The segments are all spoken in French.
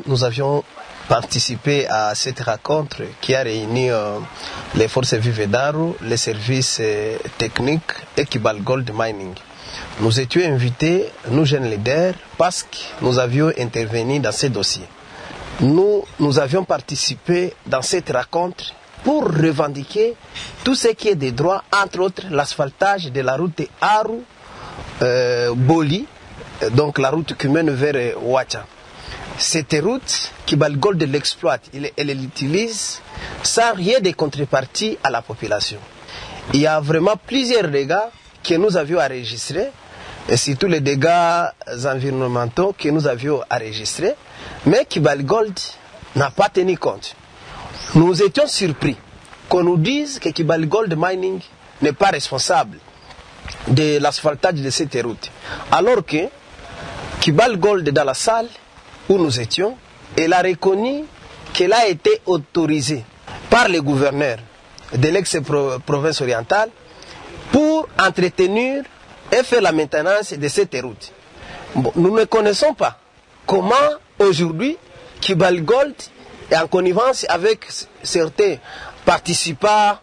Nous avions participé à cette rencontre qui a réuni les forces vives d'Aru, les services techniques et Kibal Gold Mining. Nous étions invités, nous jeunes leaders, parce que nous avions intervenu dans ces dossiers. Nous avions participé dans cette rencontre pour revendiquer tout ce qui est des droits, entre autres l'asphaltage de la route Aru-Boli, donc la route qui mène vers Ouacha. Cette route, Kibal Gold l'exploite, elle l'utilise sans rien de contrepartie à la population. Il y a vraiment plusieurs dégâts que nous avions enregistrés, et surtout les dégâts environnementaux que nous avions enregistrés, mais Kibal Gold n'a pas tenu compte. Nous étions surpris qu'on nous dise que Kibal Gold Mining n'est pas responsable de l'asphaltage de cette route, alors que Kibal Gold, dans la salle où nous étions, elle a reconnu qu'elle a été autorisée par le gouverneur de l'ex-province orientale pour entretenir et faire la maintenance de cette route. Bon, nous ne connaissons pas comment aujourd'hui Kibal Gold est en connivence avec certains participants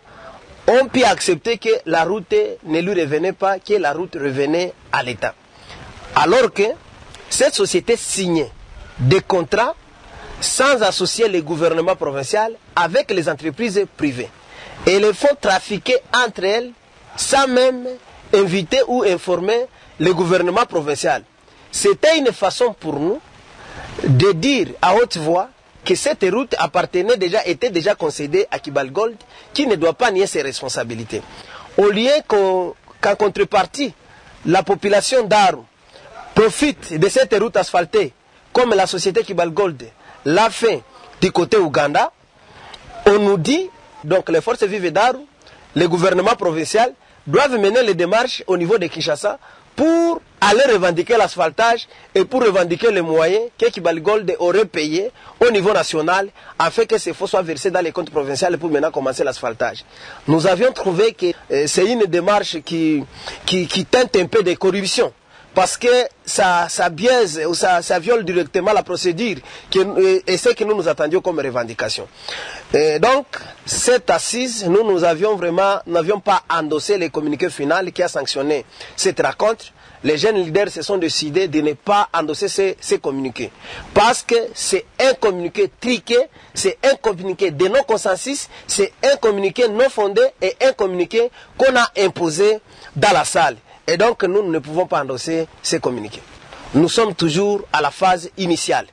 ont pu accepter que la route ne lui revenait pas, que la route revenait à l'État. Alors que cette société signait des contrats sans associer le gouvernement provincial avec les entreprises privées. Et les font trafiquer entre elles sans même inviter ou informer le gouvernement provincial. C'était une façon pour nous de dire à haute voix que cette route était déjà concédée à Kibal Gold, qui ne doit pas nier ses responsabilités. Au lieu qu'en contrepartie, la population d'Aru profite de cette route asphaltée, comme la société Kibal Gold l'a fait du côté Ouganda, on nous dit, donc les forces vives d'Aru, le gouvernement provincial, doivent mener les démarches au niveau de Kinshasa pour aller revendiquer l'asphaltage et pour revendiquer les moyens que Kibal Gold aurait payés au niveau national afin que ces fonds soient versés dans les comptes provinciaux pour maintenant commencer l'asphaltage. Nous avions trouvé que c'est une démarche qui teinte un peu de corruption, parce que ça biaise ou ça viole directement la procédure et ce que nous attendions comme revendication. Et donc, cette assise, nous n'avions pas endossé le communiqué final qui a sanctionné cette rencontre. Les jeunes leaders se sont décidés de ne pas endosser ces communiqués. Parce que c'est un communiqué triqué, c'est un communiqué de non-consensus, c'est un communiqué non fondé et un communiqué qu'on a imposé dans la salle. Et donc, nous ne pouvons pas endosser ces communiqués. Nous sommes toujours à la phase initiale.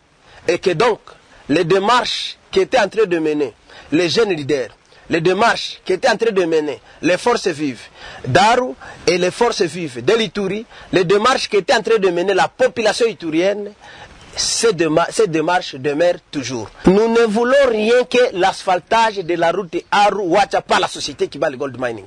Et que donc, les démarches qui étaient en train de mener les jeunes leaders, les démarches qui étaient en train de mener les forces vives d'Aru et les forces vives de l'Ituri, les démarches qui étaient en train de mener la population iturienne, ces démarches demeurent toujours. Nous ne voulons rien que l'asphaltage de la route Aru-Ouacha par la société Kibal Gold Mining.